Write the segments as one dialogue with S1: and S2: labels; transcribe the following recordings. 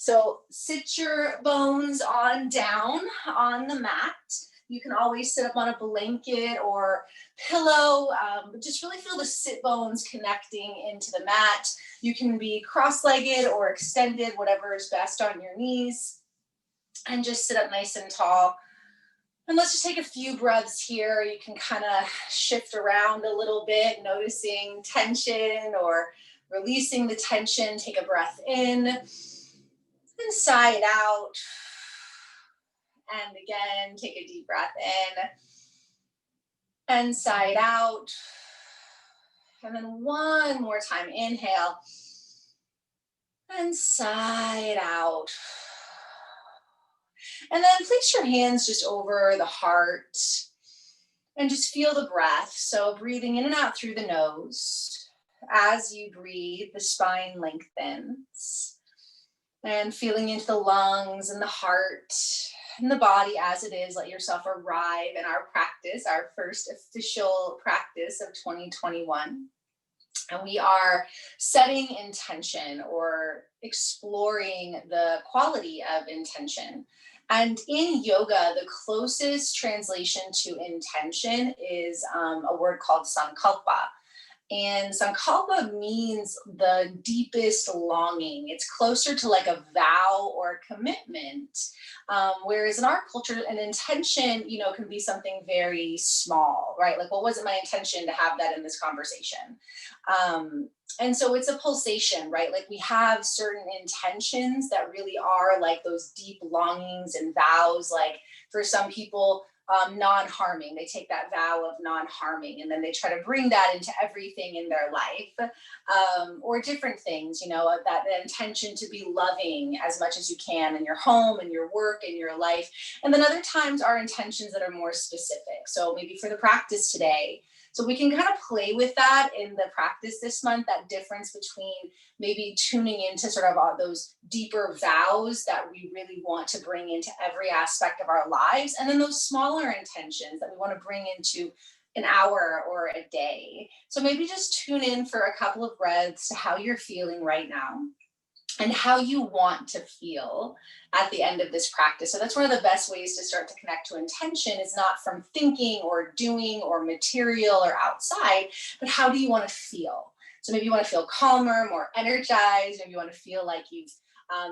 S1: So sit your bones on down on the mat. You can always sit up on a blanket or pillow, but just really feel the sit bones connecting into the mat. You can be cross-legged or extended, whatever is best on your knees, and just sit up nice and tall. And let's just take a few breaths here. You can kind of shift around a little bit, noticing tension or releasing the tension. Take a breath in and sigh it out. And again, take a deep breath in and sigh it out. And then one more time, inhale and sigh it out. And then place your hands just over the heart and just feel the breath. So breathing in and out through the nose. As you breathe, the spine lengthens. And feeling into the lungs and the heart and the body as it is. Let yourself arrive in our practice, our first official practice of 2021. And we are setting intention or exploring the quality of intention. And in yoga, the closest translation to intention is a word called sankalpa. And sankalpa means the deepest longing. It's closer to like a vow or a commitment. Whereas in our culture, an intention, can be something very small, right? Like, well, wasn't my intention to have that in this conversation? And so it's a pulsation, right? Like we have certain intentions that really are like those deep longings and vows. Like for some people, non-harming. They take that vow of non-harming and then they try to bring that into everything in their life, or different things, that intention to be loving as much as you can in your home and your work and your life. And then other times are intentions that are more specific. So maybe for the practice today, so we can kind of play with that in the practice this month, that difference between maybe tuning into sort of those deeper vows that we really want to bring into every aspect of our lives, and then those smaller intentions that we want to bring into an hour or a day. So maybe just tune in for a couple of breaths to how you're feeling right now and how you want to feel at the end of this practice. So that's one of the best ways to start to connect to intention, is not from thinking or doing or material or outside, but how do you want to feel? So maybe you want to feel calmer, more energized, maybe you want to feel like you've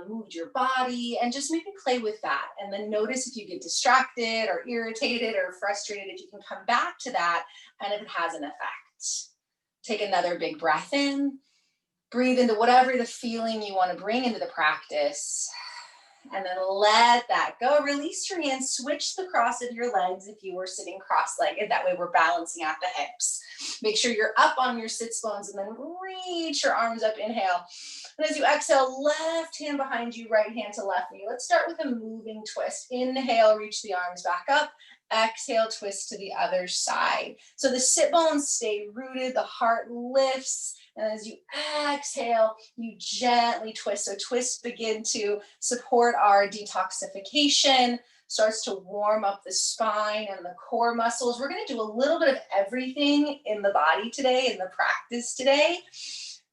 S1: moved your body, and just maybe play with that. And then notice if you get distracted or irritated or frustrated, if you can come back to that and if it has an effect. Take another big breath in. Breathe into whatever the feeling you want to bring into the practice, and then let that go. Release your hands, switch the cross of your legs if you were sitting cross-legged. That way we're balancing out the hips. Make sure you're up on your sits bones and then reach your arms up, inhale. And as you exhale, left hand behind you, right hand to left knee. Let's start with a moving twist. Inhale, reach the arms back up. Exhale, twist to the other side. So the sit bones stay rooted, the heart lifts, and as you exhale, you gently twist. So twists begin to support our detoxification, starts to warm up the spine and the core muscles. We're going to do a little bit of everything in the body today, in the practice today,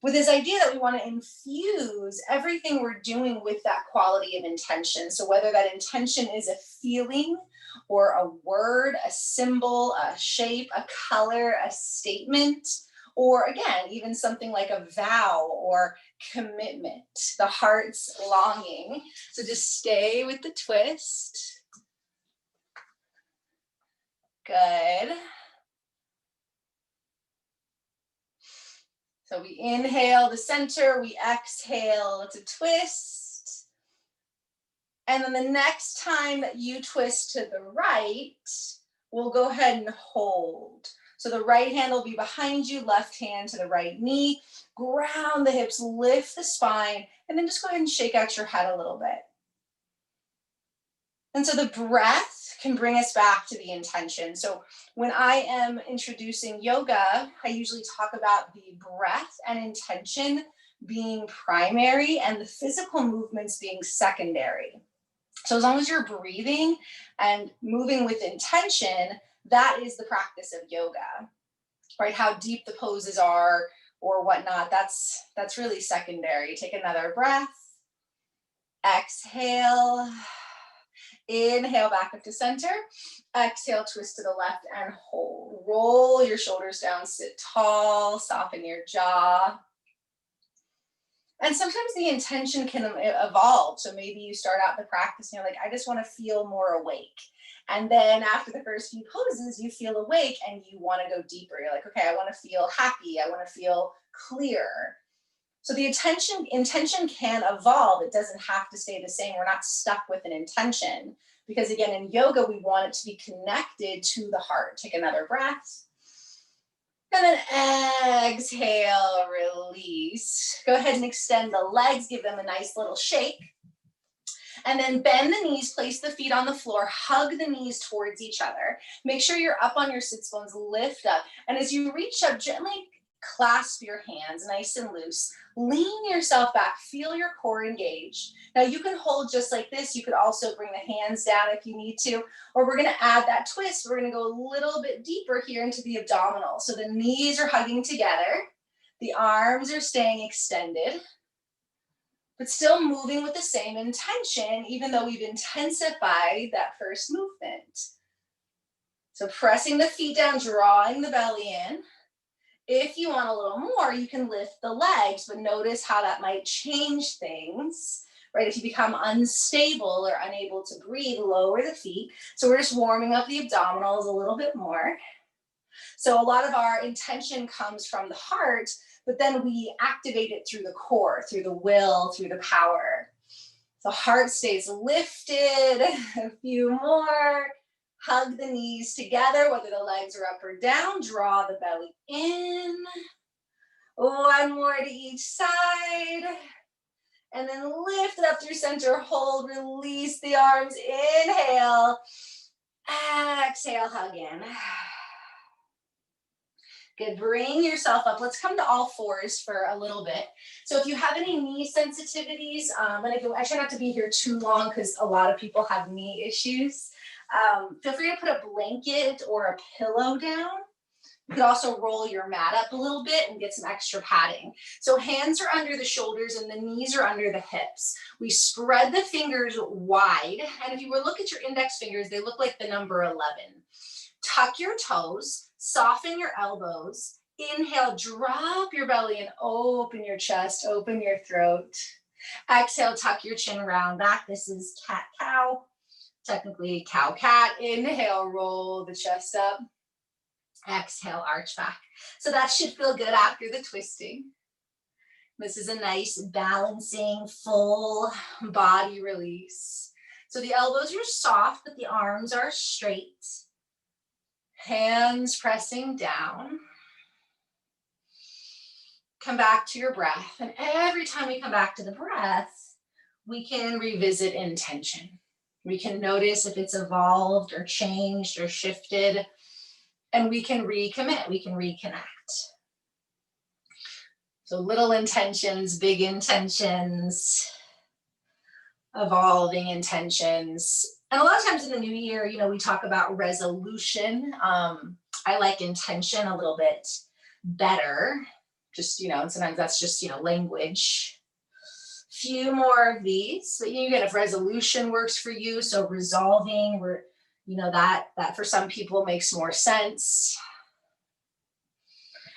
S1: with this idea that we want to infuse everything we're doing with that quality of intention. So whether that intention is a feeling or a word, a symbol, a shape, a color, a statement, or again, even something like a vow or commitment, the heart's longing. So just stay with the twist. Good. So we inhale the center, we exhale to twist. And then the next time that you twist to the right, we'll go ahead and hold. So the right hand will be behind you, left hand to the right knee. Ground the hips, lift the spine, and then just go ahead and shake out your head a little bit. And so the breath can bring us back to the intention. So when I am introducing yoga, I usually talk about the breath and intention being primary and the physical movements being secondary. So as long as you're breathing and moving with intention, that is the practice of yoga, right? How deep the poses are or whatnot, that's really secondary. Take another breath. Exhale. Inhale back up to center. Exhale, twist to the left and hold. Roll your shoulders down, sit tall, soften your jaw. And sometimes the intention can evolve. So maybe you start out the practice and you're like, I just want to feel more awake. And then after the first few poses, you feel awake and you want to go deeper. You're like, okay, I want to feel happy. I want to feel clear. So the intention can evolve. It doesn't have to stay the same. We're not stuck with an intention. Because again, in yoga, we want it to be connected to the heart. Take another breath. And then exhale, release. Go ahead and extend the legs, give them a nice little shake. And then bend the knees, place the feet on the floor, hug the knees towards each other. Make sure you're up on your sits bones, lift up. And as you reach up, gently clasp your hands nice and loose. Lean yourself back, feel your core engage. Now you can hold just like this. You could also bring the hands down if you need to, or we're gonna add that twist. We're gonna go a little bit deeper here into the abdominal. So the knees are hugging together. The arms are staying extended, but still moving with the same intention, even though we've intensified that first movement. So pressing the feet down, drawing the belly in. If you want a little more, you can lift the legs, but notice how that might change things, right? If you become unstable or unable to breathe, lower the feet. So we're just warming up the abdominals a little bit more. So a lot of our intention comes from the heart, but then we activate it through the core, through the will, through the power. The heart stays lifted, a few more. Hug the knees together, whether the legs are up or down. Draw the belly in. One more to each side. And then lift it up through center. Hold, release the arms. Inhale. Exhale, hug in. Good, bring yourself up. Let's come to all fours for a little bit. So if you have any knee sensitivities, and I try not to be here too long because a lot of people have knee issues. Feel free to put a blanket or a pillow down. You could also roll your mat up a little bit and get some extra padding. So hands are under the shoulders and the knees are under the hips. We spread the fingers wide. And if you were to look at your index fingers, they look like the number 11. Tuck your toes, soften your elbows. Inhale, drop your belly and open your chest, open your throat. Exhale, tuck your chin, round back. This is cat-cow. Technically cow-cat. Inhale, roll the chest up. Exhale, arch back. So that should feel good after the twisting. This is a nice balancing full body release. So the elbows are soft, but the arms are straight. Hands pressing down. Come back to your breath. And every time we come back to the breath, we can revisit intention. We can notice if it's evolved or changed or shifted, and we can recommit, we can reconnect. So little intentions, big intentions, evolving intentions. And a lot of times in the new year, we talk about resolution. I like intention a little bit better. Just, and sometimes that's just, language. Few more of these, but again, if resolution works for you, so resolving, that for some people makes more sense.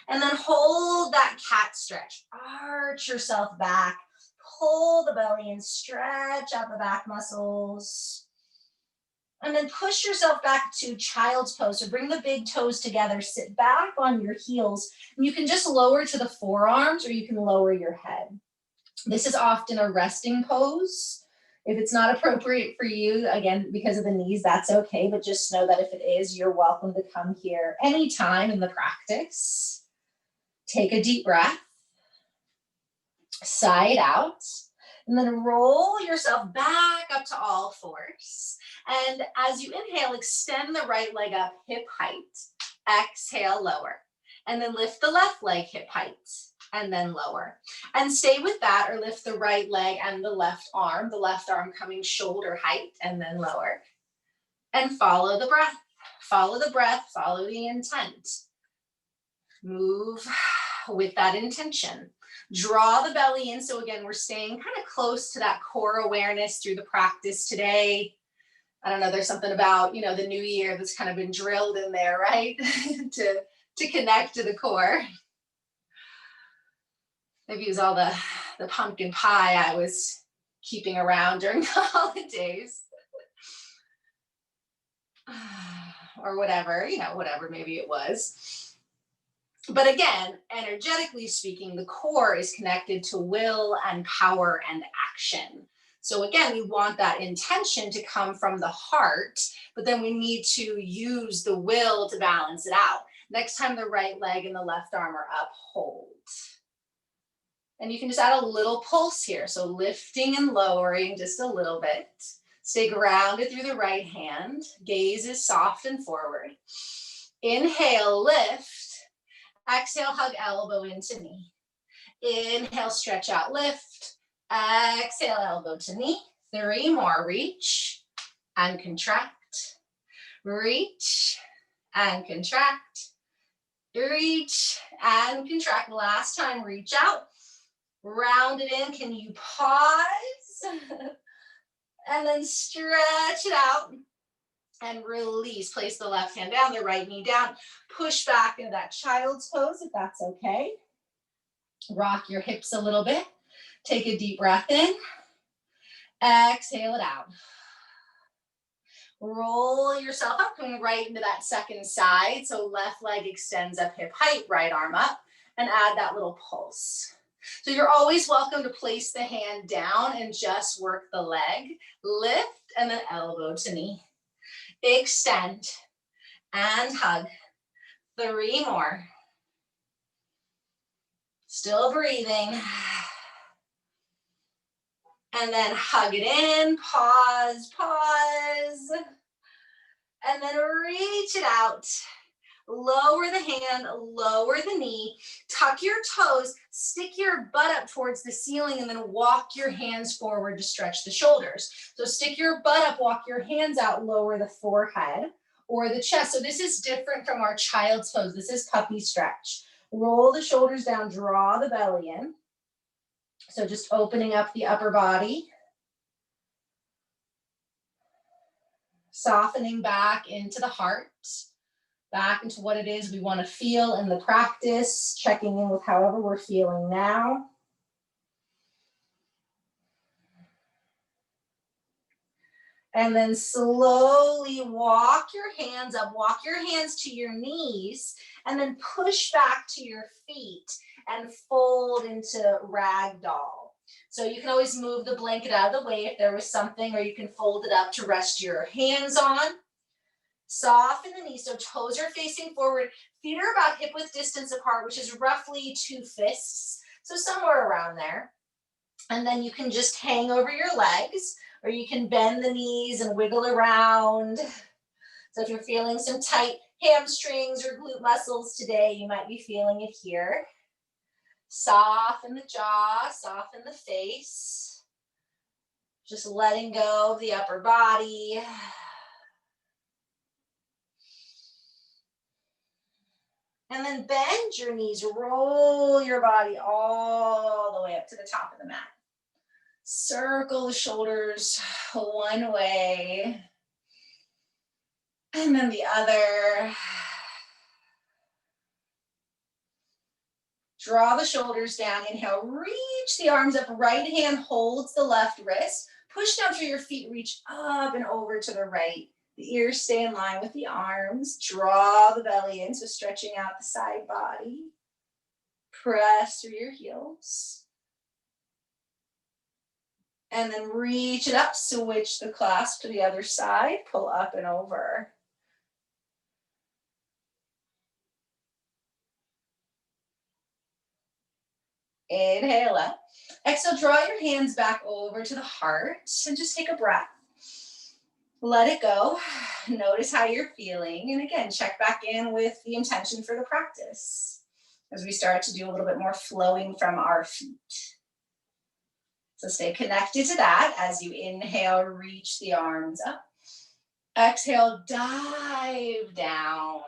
S1: And then hold that cat stretch. Arch yourself back, pull the belly and stretch out the back muscles. And then push yourself back to child's pose. So bring the big toes together, sit back on your heels. And you can just lower to the forearms or you can lower your head. This is often a resting pose. If it's not appropriate for you, again, because of the knees, that's okay. But just know that if it is, you're welcome to come here anytime in the practice. Take a deep breath. Side out. And then roll yourself back up to all fours. And as you inhale, extend the right leg up, hip height. Exhale, lower. And then lift the left leg, hip height. And then lower. And stay with that, or lift the right leg and the left arm coming shoulder height, and then lower. And follow the breath, follow the intent. Move with that intention. Draw the belly in. So again, we're staying kind of close to that core awareness through the practice today. I don't know, there's something about, you know, the new year that's kind of been drilled in there, right? to connect to the core. Maybe it was all the pumpkin pie I was keeping around during the holidays. Or whatever, you know, whatever maybe it was. But again, energetically speaking, the core is connected to will and power and action. So again, we want that intention to come from the heart, but then we need to use the will to balance it out. Next time the right leg and the left arm are up, hold. And you can just add a little pulse here. So lifting and lowering just a little bit. Stay grounded through the right hand. Gaze is soft and forward. Inhale, lift. Exhale, hug elbow into knee. Inhale, stretch out, lift. Exhale, elbow to knee. 3 more, reach and contract. Reach and contract. Reach and contract. Last time, reach out. Round it in. Can you pause? And then stretch it out and release. Place the left hand down, the right knee down. Push back into that child's pose if that's okay. Rock your hips a little bit. Take a deep breath in. Exhale it out. Roll yourself up, going right into that second side. So left leg extends up hip height, right arm up, and add that little pulse. So you're always welcome to place the hand down and just work the leg. Lift and then elbow to knee. Extend and hug. 3 more. Still breathing. And then hug it in, pause, pause. And then reach it out. Lower the hand, lower the knee, tuck your toes, stick your butt up towards the ceiling, and then walk your hands forward to stretch the shoulders. So stick your butt up, walk your hands out, lower the forehead or the chest. So this is different from our child's pose. This is puppy stretch. Roll the shoulders down, draw the belly in. So just opening up the upper body. Softening back into the heart. Back into what it is we want to feel in the practice, checking in with however we're feeling now. And then slowly walk your hands up, walk your hands to your knees, and then push back to your feet and fold into ragdoll. So you can always move the blanket out of the way if there was something, or you can fold it up to rest your hands on. Soften the knees, so toes are facing forward. Feet are about hip width distance apart, which is roughly 2 fists. So somewhere around there. And then you can just hang over your legs, or you can bend the knees and wiggle around. So if you're feeling some tight hamstrings or glute muscles today, you might be feeling it here. Soften the jaw, soften the face. Just letting go of the upper body. And then bend your knees, roll your body all the way up to the top of the mat. Circle the shoulders one way and then the other. Draw the shoulders down. Inhale, reach the arms up. Right hand holds the left wrist. Push down through your feet, reach up and over to the right. The ears stay in line with the arms. Draw the belly in, so stretching out the side body. Press through your heels. And then reach it up, switch the clasp to the other side, pull up and over. Inhale up. Exhale, draw your hands back over to the heart and just take a breath. Let it go. Notice how you're feeling. And again, check back in with the intention for the practice as we start to do a little bit more flowing from our feet. So stay connected to that as you inhale, reach the arms up. Exhale, dive down.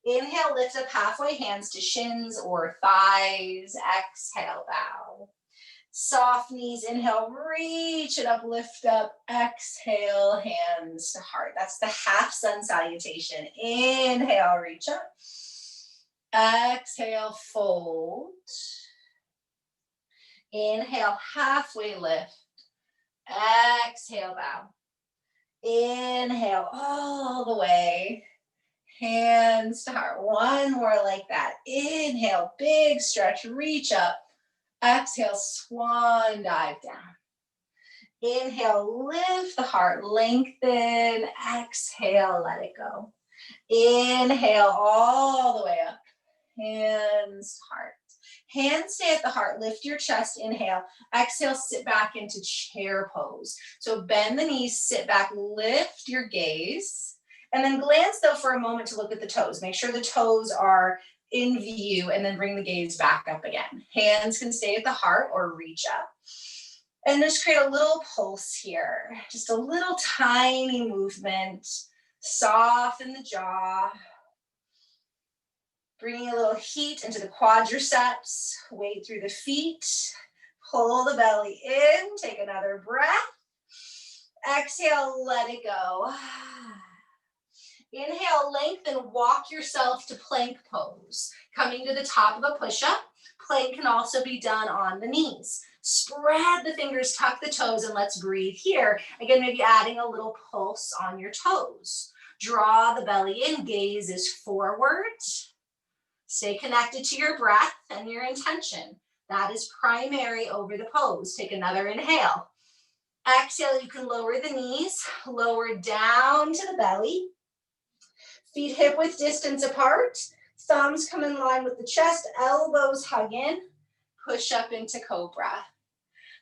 S1: Inhale, lift up halfway, hands to shins or thighs. Exhale, bow. Soft knees, inhale, reach it up, lift up. Exhale, hands to heart. That's the half sun salutation. Inhale, reach up. Exhale, fold. Inhale, halfway lift. Exhale, bow. Inhale all the way. Hands to heart. One more like that. Inhale, big stretch, reach up. Exhale, swan dive down. Inhale, lift the heart, lengthen. Exhale, let it go. Inhale all the way up. Hands, heart. Hands stay at the heart. Lift your chest. Inhale. Exhale, sit back into chair pose. So bend the knees, sit back, lift your gaze. And then glance though for a moment to look at the toes. Make sure the toes are in view and then bring the gaze back up again. Hands can stay at the heart or reach up. And just create a little pulse here. Just a little tiny movement. Soften the jaw. Bringing a little heat into the quadriceps. Weight through the feet. Pull the belly in. Take another breath. Exhale, let it go. Inhale, lengthen, walk yourself to plank pose. Coming to the top of a push-up. Plank can also be done on the knees. Spread the fingers, tuck the toes, and let's breathe here. Again, maybe adding a little pulse on your toes. Draw the belly in, gaze is forward. Stay connected to your breath and your intention. That is primary over the pose. Take another inhale. Exhale, you can lower the knees, lower down to the belly. Feet hip-width distance apart. Thumbs come in line with the chest, elbows hug in. Push up into cobra.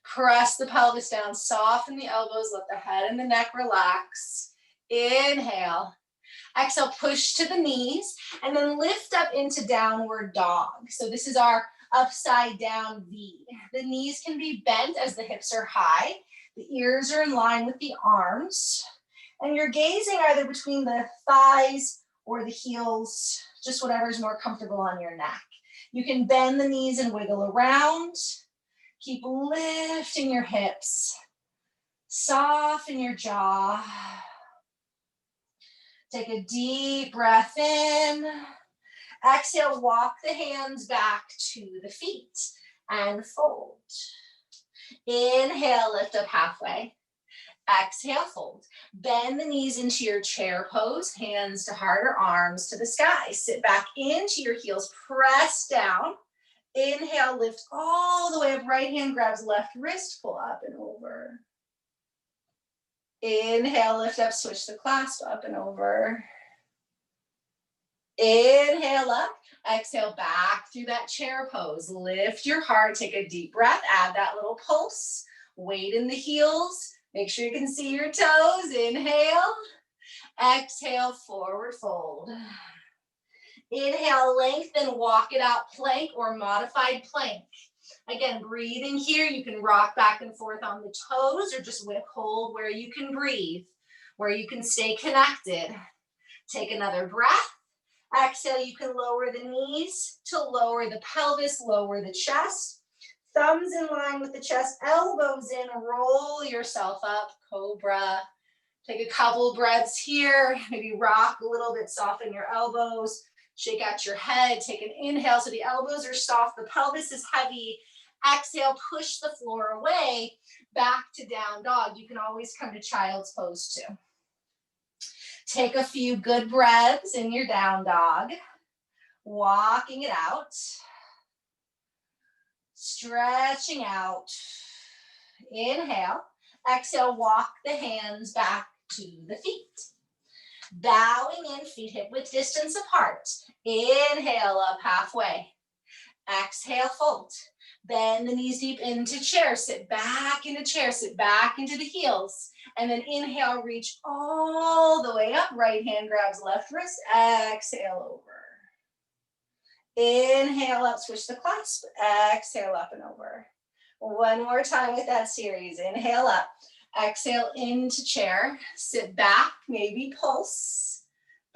S1: Press the pelvis down, soften the elbows, let the head and the neck relax. Inhale. Exhale, push to the knees, and then lift up into downward dog. So this is our upside down V. The knees can be bent as the hips are high. The ears are in line with the arms. And you're gazing either between the thighs or the heels, just whatever is more comfortable on your neck. You can bend the knees and wiggle around. Keep lifting your hips. Soften your jaw. Take a deep breath in. Exhale, walk the hands back to the feet and fold. Inhale, lift up halfway. Exhale, fold. Bend the knees into your chair pose, hands to heart or arms to the sky. Sit back into your heels, press down. Inhale, lift all the way up. Right hand grabs left wrist, pull up and over. Inhale, lift up, switch the clasp up and over. Inhale up, exhale back through that chair pose. Lift your heart, take a deep breath, add that little pulse. Weight in the heels, make sure you can see your toes. Inhale, exhale, forward fold. Inhale, lengthen, walk it out, plank or modified plank. Again, breathing here, you can rock back and forth on the toes or just hold where you can breathe, where you can stay connected. Take another breath. Exhale, you can lower the knees to lower the pelvis, lower the chest. Thumbs in line with the chest, elbows in, roll yourself up, cobra. Take a couple breaths here, maybe rock a little bit, soften your elbows. Shake out your head, take an inhale so the elbows are soft, the pelvis is heavy. Exhale, push the floor away, back to down dog. You can always come to child's pose too. Take a few good breaths in your down dog. Walking it out. Stretching out. Inhale. Exhale, walk the hands back to the feet. Bowing in, feet hip width distance apart. Inhale up halfway. Exhale, fold. Bend the knees deep into chair. Sit back into chair. Sit back into the heels. And then inhale, reach all the way up. Right hand grabs left wrist. Exhale over. Inhale up, switch the clasp. Exhale up and over. One more time with that series. Inhale up. Exhale into chair, sit back, maybe pulse,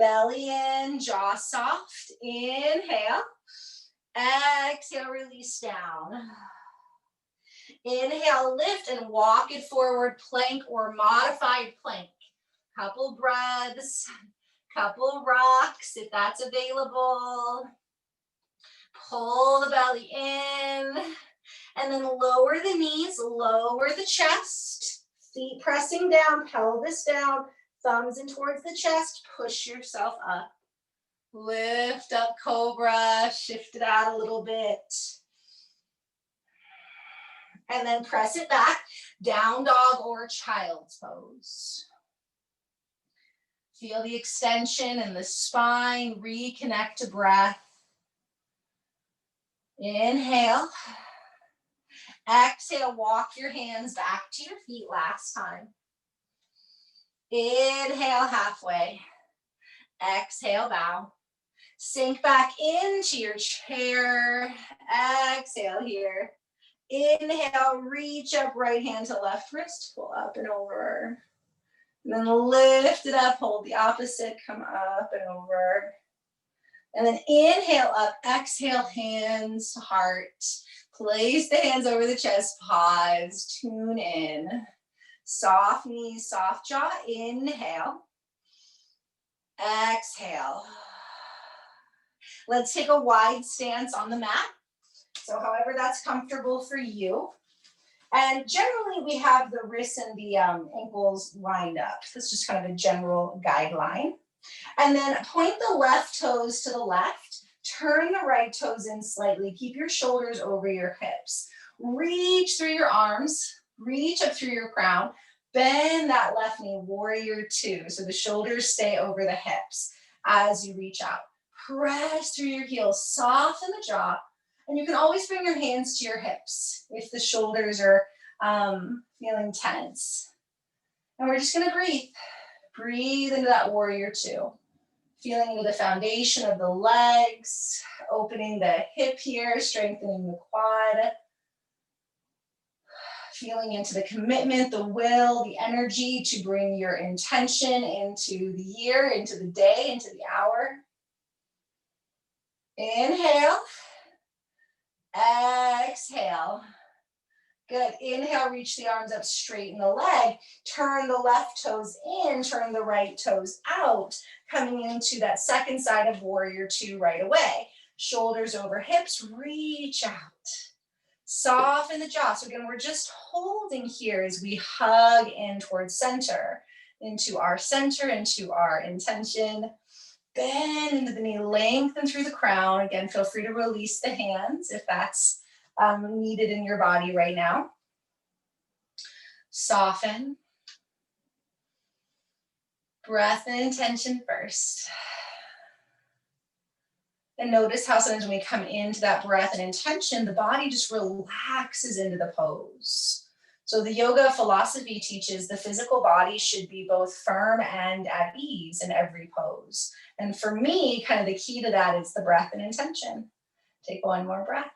S1: Belly in, jaw soft. Inhale. Exhale, release down. Inhale, lift and walk it forward, plank or modified plank. Couple breaths, couple rocks if that's available. Pull the belly in, and then lower the knees, lower the chest, feet pressing down, pelvis down, thumbs in towards the chest, push yourself up. Lift up, cobra, shift it out a little bit. And then press it back, down dog or child's pose. Feel the extension in the spine, reconnect to breath. Inhale. Exhale, walk your hands back to your feet last time. Inhale, halfway. Exhale, bow. Sink back into your chair. Exhale here. Inhale, reach up, right hand to left wrist, pull up and over. And then lift it up, hold the opposite, come up and over. And then inhale up, exhale, hands to heart. Place the hands over the chest, pause, tune in. Soft knees, soft jaw, inhale. Exhale. Let's take a wide stance on the mat. So however that's comfortable for you. And generally we have the wrists and the ankles lined up. That's just kind of a general guideline. And then point the left toes to the left. Turn the right toes in slightly. Keep your shoulders over your hips. Reach through your arms. Reach up through your crown. Bend that left knee, warrior two. So the shoulders stay over the hips as you reach out. Press through your heels. Soften the jaw. And you can always bring your hands to your hips if the shoulders are feeling tense. And we're just gonna breathe. Breathe into that warrior two. Feeling into the foundation of the legs, opening the hip here, strengthening the quad. Feeling into the commitment, the will, the energy to bring your intention into the year, into the day, into the hour. Inhale. Exhale. Good. Inhale, reach the arms up, straighten the leg. Turn the left toes in, turn the right toes out. Coming into that second side of warrior two right away. Shoulders over hips, reach out. Soften the jaw. So again, we're just holding here as we hug in towards center. Into our center, into our intention. Bend into the knee, lengthen through the crown. Again, feel free to release the hands if that's needed in your body right now. Soften. Breath and intention first. And notice how sometimes when we come into that breath and intention, the body just relaxes into the pose. So the yoga philosophy teaches the physical body should be both firm and at ease in every pose. And for me, kind of the key to that is the breath and intention. Take one more breath.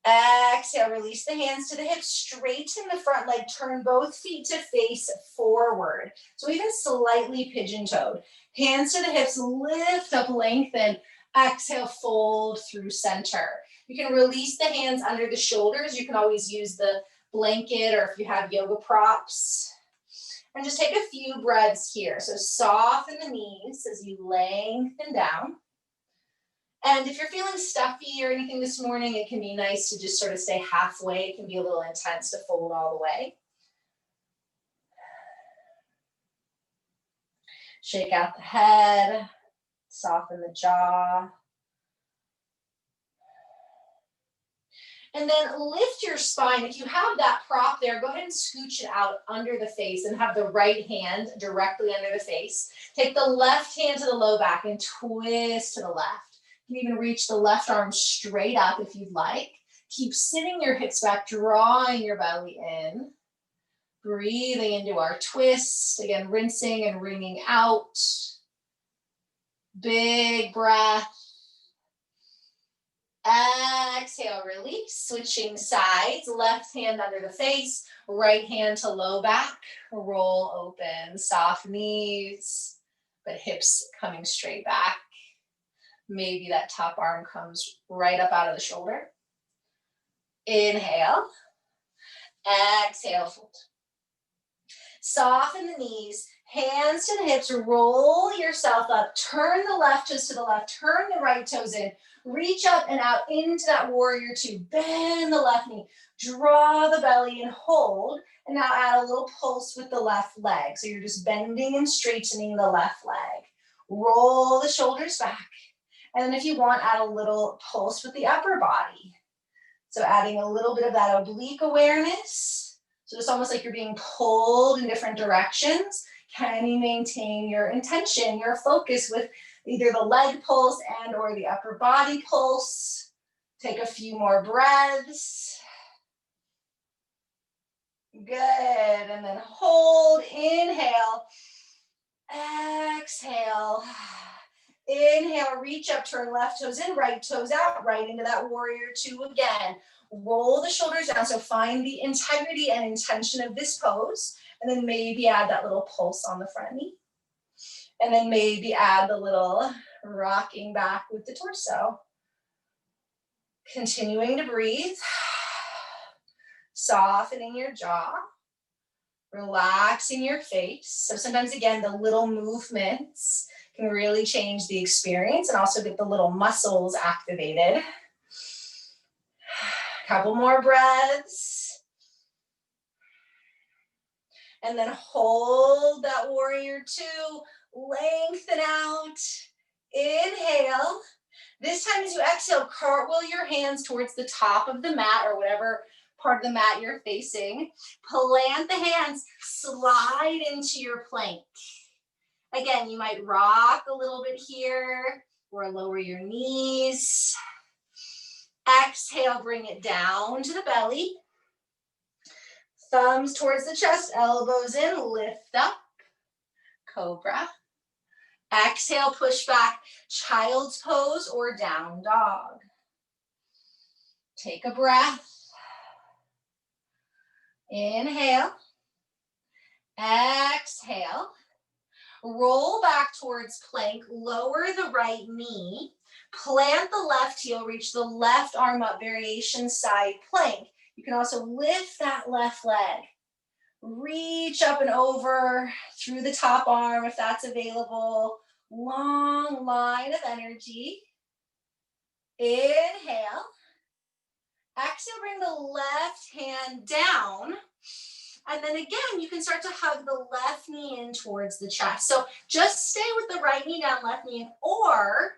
S1: Exhale, release the hands to the hips, straighten the front leg, turn both feet to face forward. So even slightly pigeon-toed. Hands to the hips, lift up, lengthen. Exhale, fold through center. You can release the hands under the shoulders. You can always use the blanket or if you have yoga props. And just take a few breaths here. So soften the knees as you lengthen down. And if you're feeling stuffy or anything this morning, it can be nice to just sort of stay halfway. It can be a little intense to fold all the way. Shake out the head, soften the jaw. And then lift your spine. If you have that prop there, go ahead and scooch it out under the face and have the right hand directly under the face. Take the left hand to the low back and twist to the left. You can even reach the left arm straight up if you'd like. Keep sitting your hips back, drawing your belly in. Breathing into our twist. Again, rinsing and wringing out. Big breath. Exhale, release. Switching sides. Left hand under the face. Right hand to low back. Roll open. Soft knees. but hips coming straight back. Maybe that top arm comes right up out of the shoulder. Inhale. Exhale, fold. Soften the knees, hands to the hips, roll yourself up, turn the left toes to the left, turn the right toes in, reach up and out into that warrior two, bend the left knee, draw the belly and hold, and now add a little pulse with the left leg. So you're just bending and straightening the left leg. Roll the shoulders back. And then if you want, add a little pulse with the upper body. So adding a little bit of that oblique awareness. So it's almost like you're being pulled in different directions. Can you maintain your intention, your focus with either the leg pulse and or the upper body pulse? Take a few more breaths. Good, and then hold, inhale, exhale. Inhale, reach up, turn left toes in, right toes out, right into that warrior two again. Roll the shoulders down, so find the integrity and intention of this pose, and then maybe add that little pulse on the front knee. And then maybe add the little rocking back with the torso. Continuing to breathe, softening your jaw, relaxing your face. So sometimes, again, the little movements can really change the experience and also get the little muscles activated. Couple more breaths. And then hold that warrior two, lengthen out, inhale. This time as you exhale, cartwheel your hands towards the top of the mat or whatever part of the mat you're facing. Plant the hands, slide into your plank. Again, you might rock a little bit here or lower your knees. Exhale, bring it down to the belly. Thumbs towards the chest, elbows in, lift up. Cobra. Exhale, push back, child's pose or down dog. Take a breath. Inhale. Exhale. Roll back towards plank, lower the right knee, plant the left heel, reach the left arm up, variation side plank. You can also lift that left leg. Reach up and over through the top arm if that's available. Long line of energy. Inhale. Exhale, bring the left hand down. And then again, you can start to hug the left knee in towards the chest. So just stay with the right knee down, left knee in, or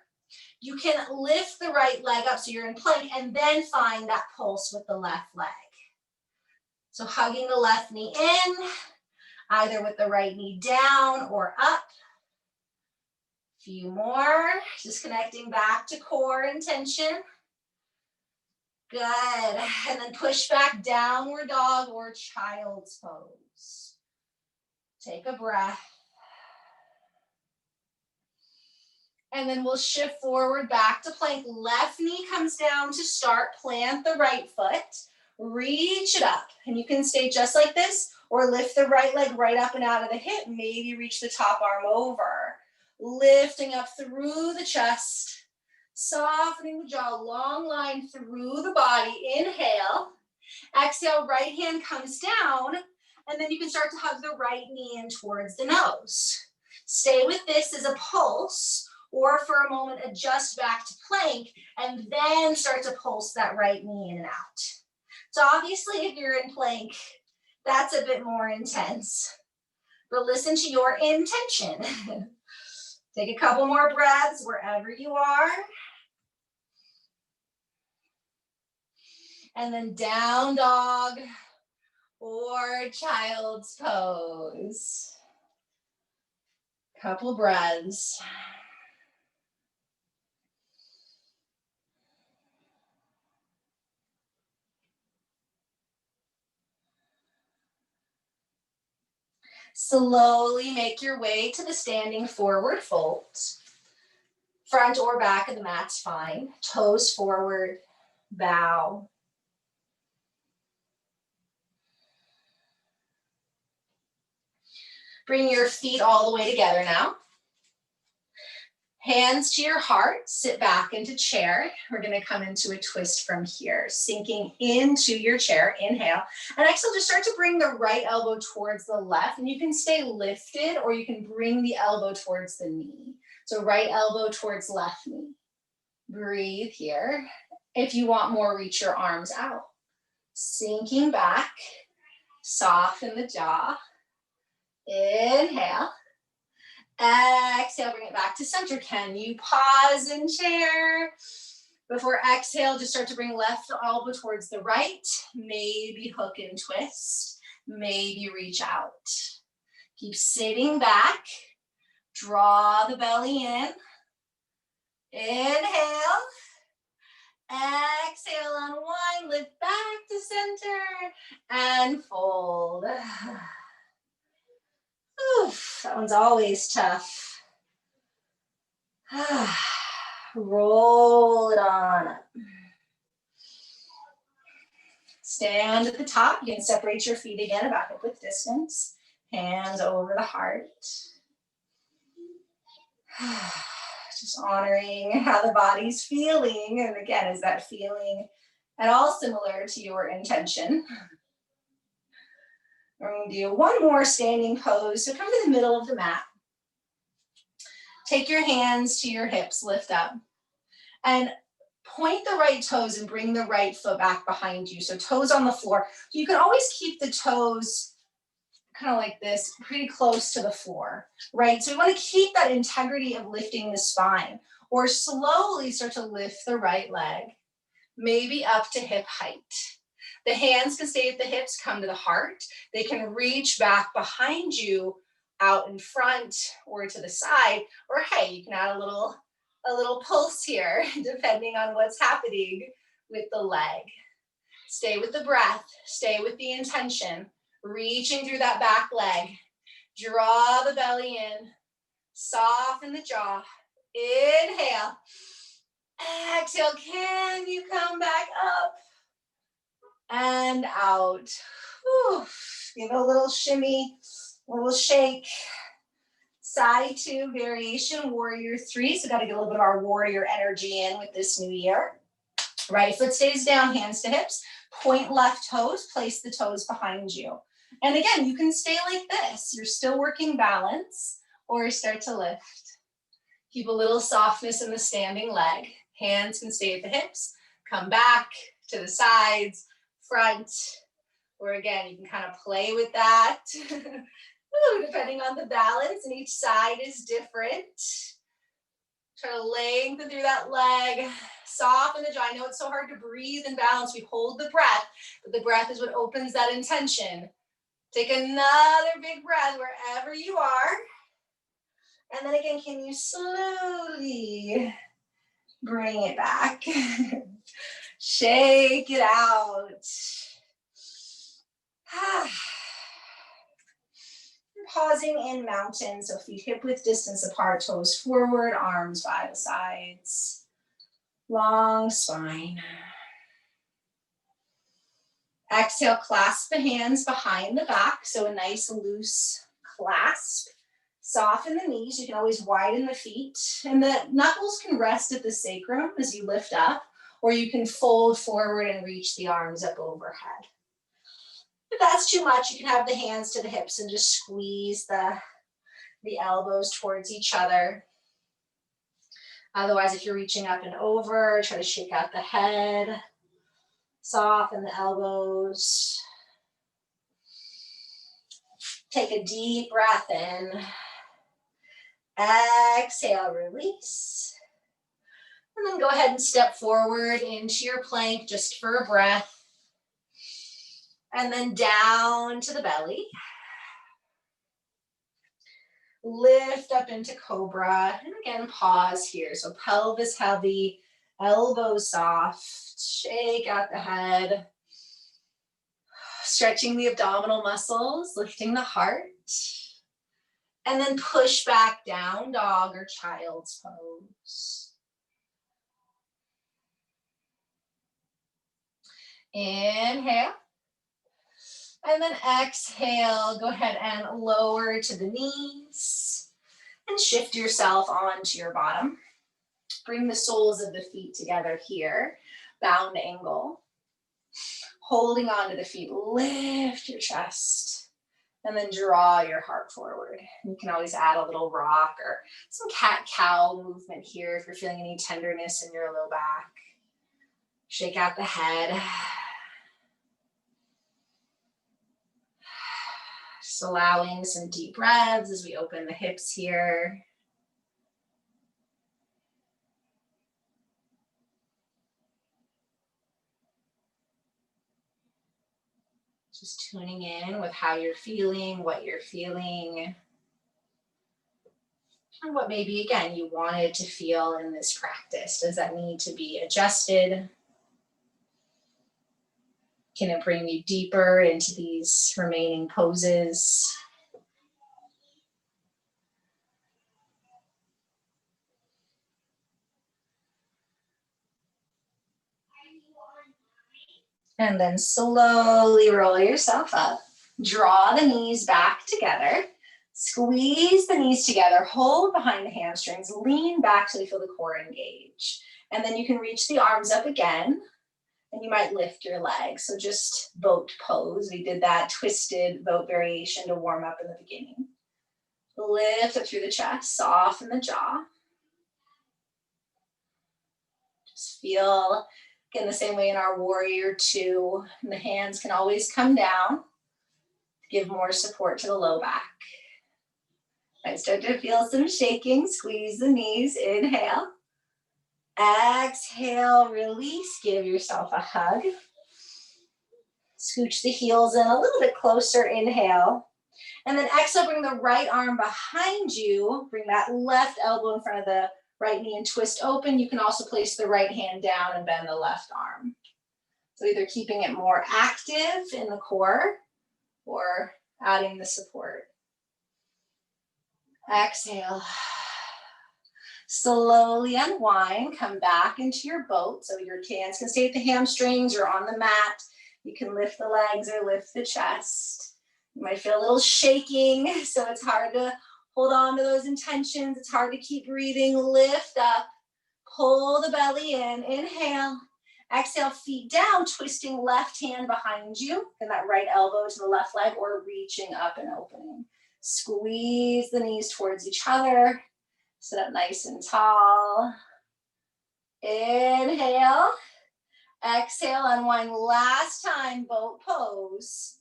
S1: you can lift the right leg up so you're in plank and then find that pulse with the left leg. So hugging the left knee in, either with the right knee down or up. Few more, just connecting back to core intention. Good, and then push back, downward dog or child's pose. Take a breath. And then we'll shift forward back to plank. Left knee comes down to start, plant the right foot, reach it up. And you can stay just like this or lift the right leg right up and out of the hip, maybe reach the top arm over. Lifting up through the chest. Softening the jaw, long line through the body. Inhale. Exhale, right hand comes down, and then you can start to hug the right knee in towards the nose. Stay with this as a pulse, or for a moment, adjust back to plank, and then start to pulse that right knee in and out. So obviously, if you're in plank, that's a bit more intense, but listen to your intention. Take a couple more breaths wherever you are. And then down dog or child's pose. Couple breaths. Slowly make your way to the standing forward fold. Front or back of the mat's fine. Toes forward, bow. Bring your feet all the way together now. Hands to your heart, sit back into chair. We're gonna come into a twist from here, sinking into your chair, inhale. And exhale, just start to bring the right elbow towards the left, and you can stay lifted or you can bring the elbow towards the knee. So right elbow towards left knee. Breathe here. If you want more, reach your arms out. Sinking back, soften the jaw. Inhale. Exhale, bring it back to center. Can you pause in chair? Before exhale, just start to bring left elbow towards the right. Maybe hook and twist. Maybe reach out. Keep sitting back. Draw the belly in. Inhale. Exhale, unwind, lift back to center, and fold. Oof, that one's always tough. Roll it on up. Stand at the top. You can separate your feet again about hip width distance. Hands over the heart. Just honoring how the body's feeling. And again, is that feeling at all similar to your intention? We're going to do one more standing pose. So come to the middle of the mat. Take your hands to your hips, lift up. And point the right toes and bring the right foot back behind you. So toes on the floor. You can always keep the toes kind of like this, pretty close to the floor, right? So we want to keep that integrity of lifting the spine, or slowly start to lift the right leg, maybe up to hip height. The hands can stay at the hips, come to the heart. They can reach back behind you, out in front or to the side, or hey, you can add a little pulse here, depending on what's happening with the leg. Stay with the breath, stay with the intention, reaching through that back leg. Draw the belly in, soften the jaw. Inhale. Exhale, can you come back up and out? Whew. Give it a little shimmy, a little shake. Side 2 variation, warrior 3. So got to get a little bit of our warrior energy in with this new year. Right foot stays down, hands to hips. Point left toes, place the toes behind you. And again, you can stay like this. You're still working balance, or start to lift. Keep a little softness in the standing leg. Hands can stay at the hips. Come back to the sides, front, or again, you can kind of play with that. Depending on the balance, and each side is different. Try to lengthen through that leg, soften the jaw. I know it's so hard to breathe and balance. We hold the breath, but the breath is what opens that intention. Take another big breath wherever you are. And then again, can you slowly bring it back? Shake it out. Pausing in mountain, so feet hip width distance apart, toes forward, arms by the sides. Long spine. Exhale, clasp the hands behind the back, so a nice loose clasp. Soften the knees, you can always widen the feet, and the knuckles can rest at the sacrum as you lift up, or you can fold forward and reach the arms up overhead. If that's too much, you can have the hands to the hips and just squeeze the elbows towards each other. Otherwise, if you're reaching up and over, try to shake out the head, soften the elbows. Take a deep breath in. Exhale, release. And then go ahead and step forward into your plank just for a breath. And then down to the belly. Lift up into cobra. And again, pause here. So pelvis heavy, elbows soft. Shake out the head. Stretching the abdominal muscles, lifting the heart. And then push back down, dog or child's pose. Inhale. And then exhale, go ahead and lower to the knees. And shift yourself onto your bottom. Bring the soles of the feet together here, bound angle. Holding onto the feet, lift your chest, and then draw your heart forward. You can always add a little rock or some cat-cow movement here if you're feeling any tenderness in your low back. Shake out the head. Just allowing some deep breaths as we open the hips here. Just tuning in with how you're feeling, what you're feeling, and what maybe, again, you wanted to feel in this practice. Does that need to be adjusted? Can it bring you deeper into these remaining poses? And then slowly roll yourself up. Draw the knees back together. Squeeze the knees together. Hold behind the hamstrings. Lean back so you feel the core engage. And then you can reach the arms up again. And you might lift your legs. So just boat pose. We did that twisted boat variation to warm up in the beginning. Lift up through the chest. Soften the jaw. Just feel, again, the same way in our warrior two, and the hands can always come down to give more support to the low back. I start to feel some shaking, squeeze the knees, inhale. Exhale, release, give yourself a hug. Scooch the heels in a little bit closer, inhale. And then exhale, bring the right arm behind you, bring that left elbow in front of the right knee and twist open. You can also place the right hand down and bend the left arm. So either keeping it more active in the core or adding the support. Exhale. Slowly unwind, come back into your boat. So your hands can stay at the hamstrings or on the mat. You can lift the legs or lift the chest. You might feel a little shaking, so it's hard to hold on to those intentions. It's hard to keep breathing. Lift up, pull the belly in, inhale. Exhale, feet down, twisting left hand behind you, and that right elbow to the left leg, or reaching up and opening. Squeeze the knees towards each other. Sit up nice and tall. Inhale. Exhale, unwind last time, boat pose.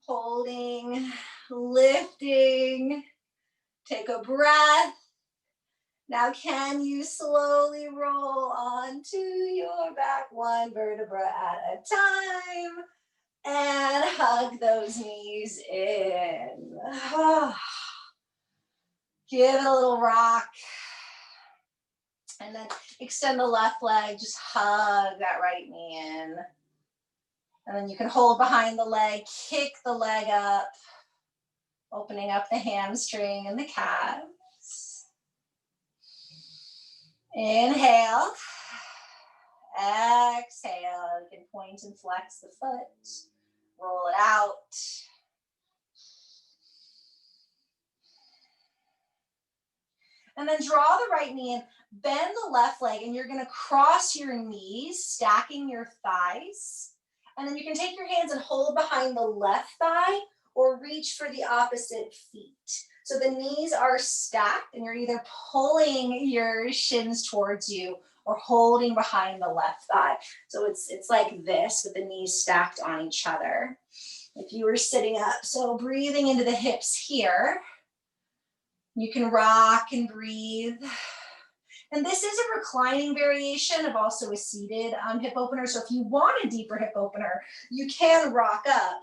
S1: Holding, lifting. Take a breath. Now can you slowly roll onto your back, one vertebra at a time, and hug those knees in. Give it a little rock. And then extend the left leg, just hug that right knee in. And then you can hold behind the leg, kick the leg up, opening up the hamstring and the calves. Inhale. Exhale. You can point and flex the foot. Roll it out. And then draw the right knee in, bend the left leg, and you're gonna cross your knees, stacking your thighs. And then you can take your hands and hold behind the left thigh or reach for the opposite feet. So the knees are stacked and you're either pulling your shins towards you or holding behind the left thigh. So it's like this with the knees stacked on each other. If you were sitting up, so breathing into the hips here. You can rock and breathe. And this is a reclining variation of also a seated hip opener. So if you want a deeper hip opener, you can rock up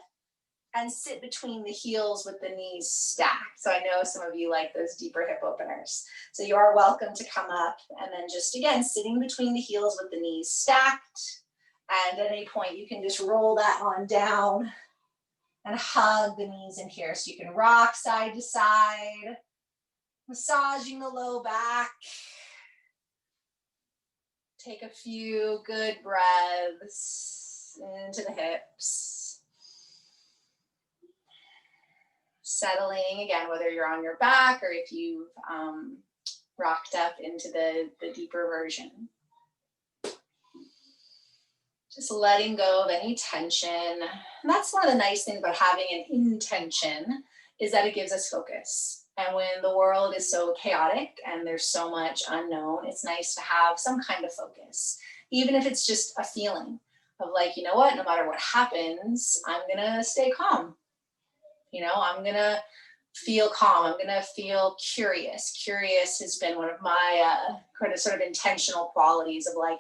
S1: and sit between the heels with the knees stacked. So I know some of you like those deeper hip openers. So you are welcome to come up and then just, again, sitting between the heels with the knees stacked. And at any point, you can just roll that on down and hug the knees in here. So you can rock side to side, massaging the low back. Take a few good breaths into the hips. Settling again, whether you're on your back or if you've rocked up into the deeper version. Just letting go of any tension. And that's one of the nice things about having an intention, is that it gives us focus. And when the world is so chaotic and there's so much unknown, it's nice to have some kind of focus, even if it's just a feeling of like, you know what, no matter what happens, I'm gonna stay calm. I'm gonna feel calm. I'm gonna feel curious. Curious has been one of my kind of sort of intentional qualities of like,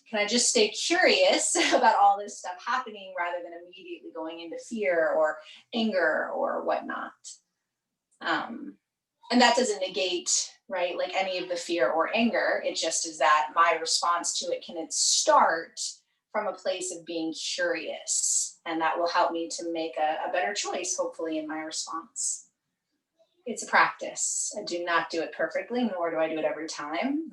S1: can I just stay curious about all this stuff happening rather than immediately going into fear or anger or whatnot? And that doesn't negate, right, like any of the fear or anger. It just is that my response to it can start from a place of being curious. And that will help me to make a better choice, hopefully, in my response. It's a practice. I do not do it perfectly, nor do I do it every time.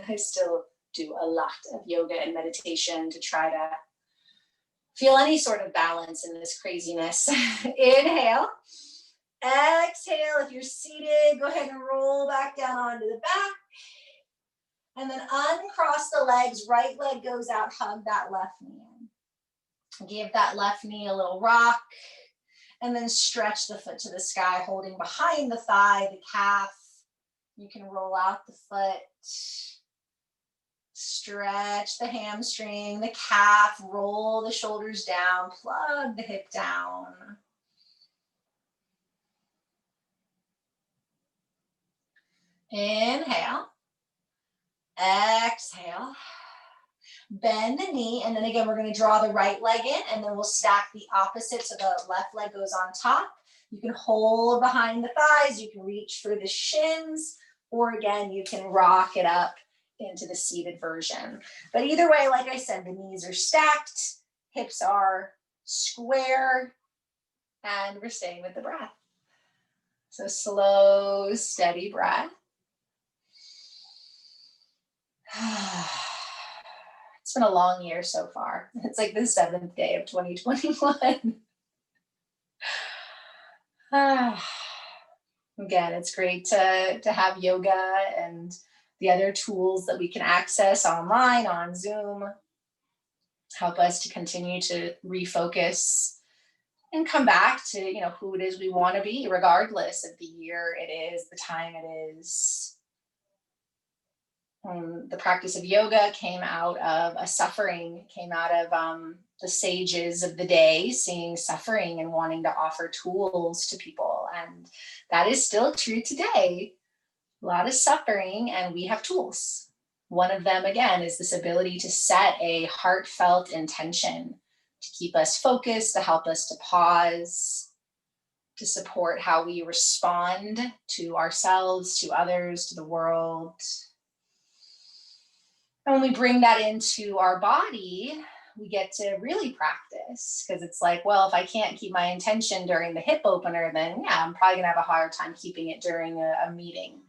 S1: I still do a lot of yoga and meditation to try to feel any sort of balance in this craziness. Inhale. Exhale. If you're seated, go ahead and roll back down onto the back. And then uncross the legs. Right leg goes out. Hug that left knee in. Give that left knee a little rock. And then stretch the foot to the sky, holding behind the thigh, the calf. You can roll out the foot. Stretch the hamstring, the calf, roll the shoulders down, plug the hip down. Inhale. Exhale. Bend the knee, and then again, we're going to draw the right leg in, and then we'll stack the opposite so the left leg goes on top. You can hold behind the thighs, you can reach for the shins, or again, you can rock it up into the seated version. But either way, like I said, the knees are stacked, hips are square, and we're staying with the breath. So slow, steady breath. It's been a long year so far. It's like the 7th day of 2021. Again, it's great to have yoga and the other tools that we can access online, on Zoom, help us to continue to refocus and come back to, who it is we want to be, regardless of the year it is, the time it is. The practice of yoga came out of came out of the sages of the day, seeing suffering and wanting to offer tools to people. And that is still true today. A lot of suffering, and we have tools. One of them, again, is this ability to set a heartfelt intention to keep us focused, to help us to pause, to support how we respond to ourselves, to others, to the world. And when we bring that into our body, we get to really practice, because it's like, well, if I can't keep my intention during the hip opener, then yeah, I'm probably gonna have a hard time keeping it during a meeting.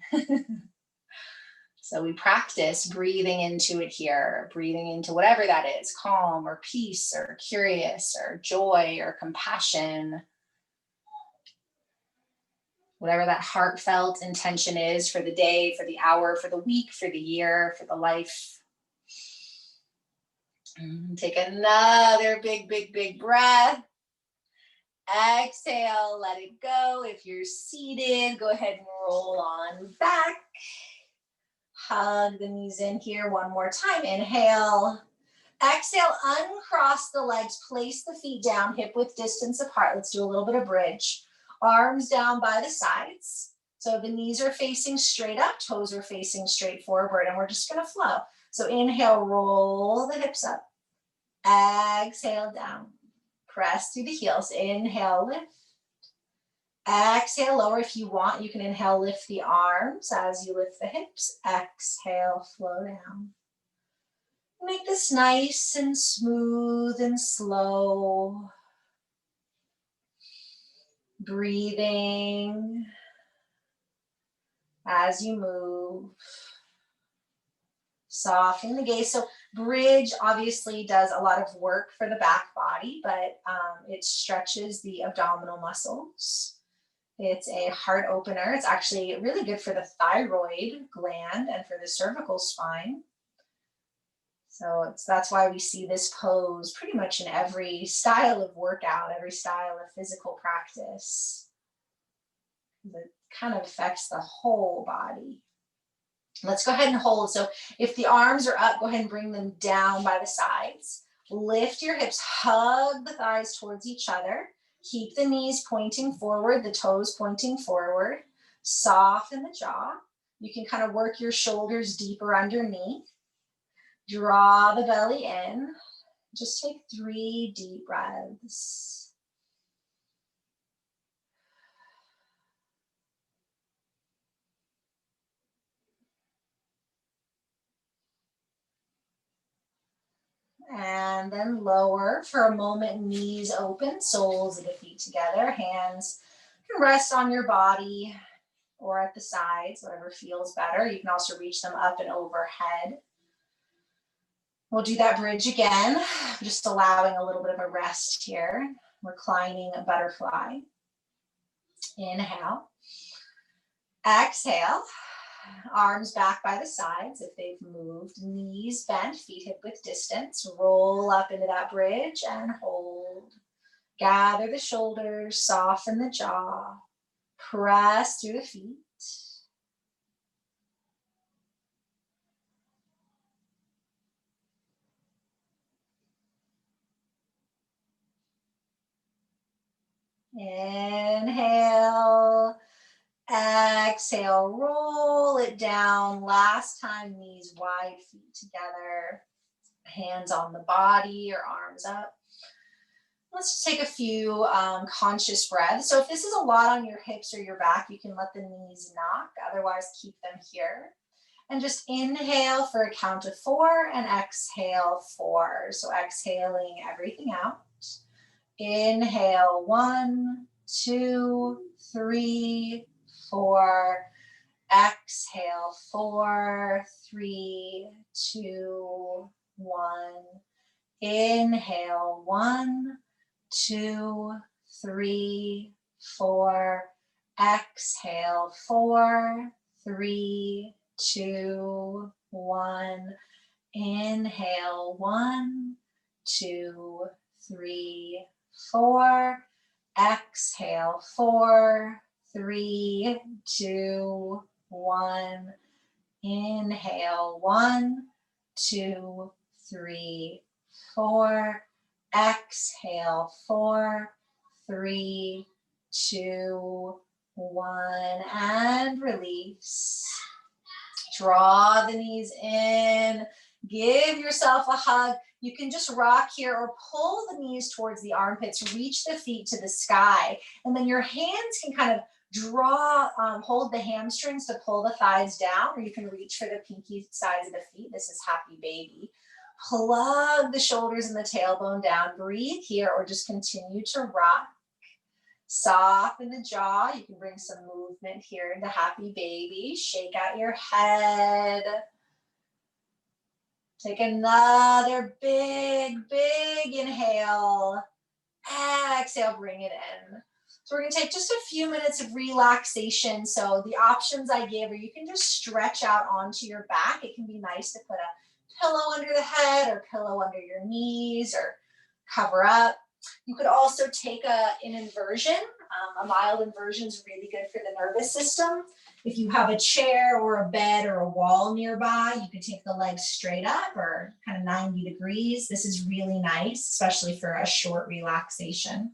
S1: So we practice breathing into it here, breathing into whatever that is, calm or peace or curious or joy or compassion. Whatever that heartfelt intention is for the day, for the hour, for the week, for the year, for the life. Take another big breath. Exhale, let it go. If you're seated, go ahead and roll on back. Hug the knees in here one more time. Inhale. Exhale, uncross the legs, place the feet down, hip width distance apart. Let's do a little bit of bridge. Arms down by the sides. So the knees are facing straight up, toes are facing straight forward, and we're just gonna flow. So inhale, roll the hips up. Exhale, down. Press through the heels. Inhale, lift. Exhale, lower. If you want, you can inhale, lift the arms as you lift the hips. Exhale, flow down. Make this nice and smooth and slow. Breathing as you move. Soften the gaze. So bridge obviously does a lot of work for the back body, but it stretches the abdominal muscles. It's a heart opener. It's actually really good for the thyroid gland and for the cervical spine. So that's why we see this pose pretty much in every style of workout, every style of physical practice. It kind of affects the whole body. Let's go ahead and hold. So if the arms are up, go ahead and bring them down by the sides. Lift your hips, hug the thighs towards each other. Keep the knees pointing forward, the toes pointing forward. Soften the jaw. You can kind of work your shoulders deeper underneath. Draw the belly in. Just take 3 deep breaths. And then lower for a moment, knees open, soles of the feet together. Hands can rest on your body or at the sides, whatever feels better. You can also reach them up and overhead. We'll do that bridge again, just allowing a little bit of a rest here. Reclining a butterfly. Inhale. Exhale. Arms back by the sides if they've moved. Knees bent, feet hip width distance. Roll up into that bridge and hold. Gather the shoulders, soften the jaw. Press through the feet. Inhale. Exhale, roll it down. Last time, knees wide, feet together. Hands on the body or arms up. Let's just take a few conscious breaths. So if this is a lot on your hips or your back, you can let the knees knock. Otherwise, keep them here. And just inhale for a count of 4 and exhale 4. So exhaling everything out. Inhale 1, 2, 3, 4. Exhale 4, 3, 2, 1. Inhale 1, 2, 3, 4. Exhale 4, 3, 2, 1. Inhale 1, 2, 3, 4. Exhale 4, 3, 2, 1. Inhale 1, 2, 3, 4. Exhale 4, 3, 2, 1. And release. Draw the knees in. Give yourself a hug. You can just rock here or pull the knees towards the armpits. Reach the feet to the sky. And then your hands can kind of hold the hamstrings to pull the thighs down, or you can reach for the pinky sides of the feet. This is happy baby. Plug the shoulders and the tailbone down. Breathe here or just continue to rock. Soften the jaw. You can bring some movement here into happy baby. Shake out your head. Take another big inhale. Exhale, bring it in. So we're going to take just a few minutes of relaxation. So the options I give are you can just stretch out onto your back. It can be nice to put a pillow under the head or pillow under your knees or cover up. You could also take an inversion. A mild inversion is really good for the nervous system. If you have a chair or a bed or a wall nearby, you can take the legs straight up or kind of 90 degrees. This is really nice, especially for a short relaxation.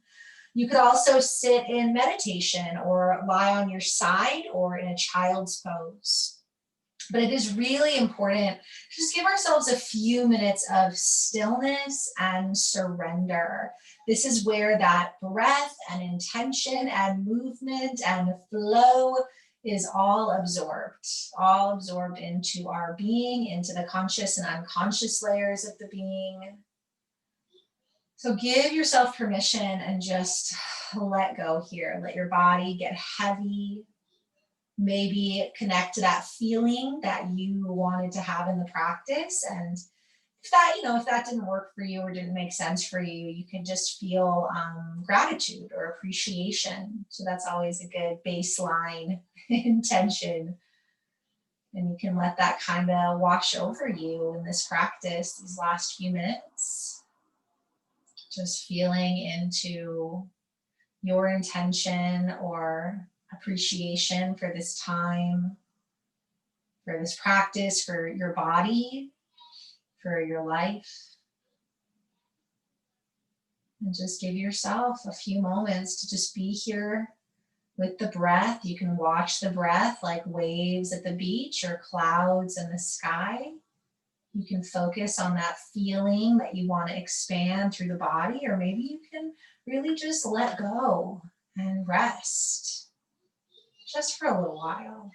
S1: You could also sit in meditation or lie on your side or in a child's pose. But it is really important to just give ourselves a few minutes of stillness and surrender. This is where that breath and intention and movement and flow is all absorbed into our being, into the conscious and unconscious layers of the being. So give yourself permission and just let go here. Let your body get heavy. Maybe connect to that feeling that you wanted to have in the practice and If that, if that didn't work for you or didn't make sense for you, you can just feel gratitude or appreciation. So that's always a good baseline intention. And you can let that kind of wash over you in this practice, these last few minutes. Just feeling into your intention or appreciation for this time, for this practice, for your body, for your life. And just give yourself a few moments to just be here with the breath. You can watch the breath like waves at the beach or clouds in the sky. You can focus on that feeling that you want to expand through the body, or maybe you can really just let go and rest just for a little while.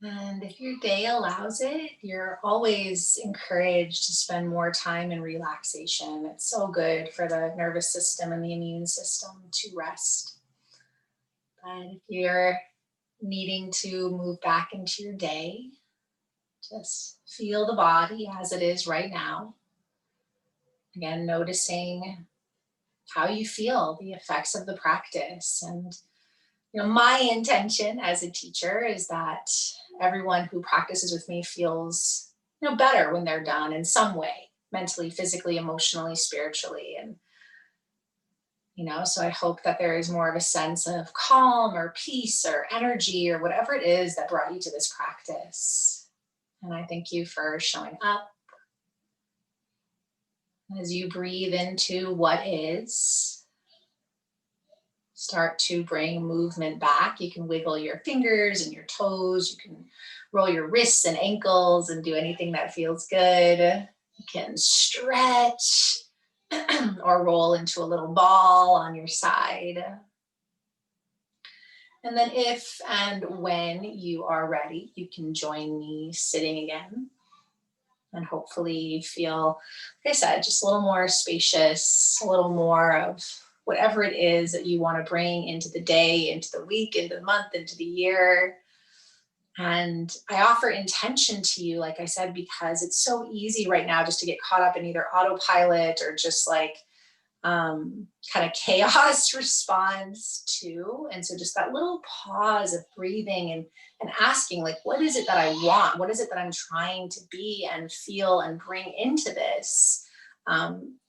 S1: And if your day allows it, you're always encouraged to spend more time in relaxation. It's so good for the nervous system and the immune system to rest. But if you're needing to move back into your day, just feel the body as it is right now. Again, noticing how you feel, the effects of the practice. And my intention as a teacher is that everyone who practices with me feels, better when they're done in some way, mentally, physically, emotionally, spiritually. And, so I hope that there is more of a sense of calm or peace or energy or whatever it is that brought you to this practice. And I thank you for showing up. As you breathe into what is, start to bring movement back. You can wiggle your fingers and your toes. You can roll your wrists and ankles and do anything that feels good. You can stretch or roll into a little ball on your side. And then if and when you are ready, you can join me sitting again. And hopefully feel, like I said, just a little more spacious, a little more of whatever it is that you want to bring into the day, into the week, into the month, into the year. And I offer intention to you, like I said, because it's so easy right now just to get caught up in either autopilot or just like kind of chaos response too. And so just that little pause of breathing and asking, like, what is it that I want? What is it that I'm trying to be and feel and bring into this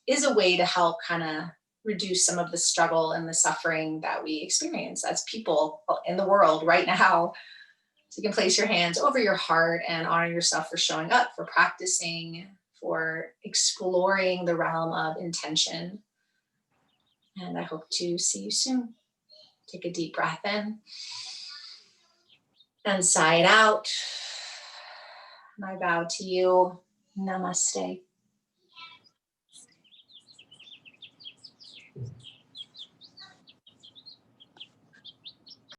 S1: is a way to help kind of reduce some of the struggle and the suffering that we experience as people in the world right now. So you can place your hands over your heart and honor yourself for showing up, for practicing, for exploring the realm of intention. And I hope to see you soon. Take a deep breath in and sigh it out. And I bow to you. Namaste.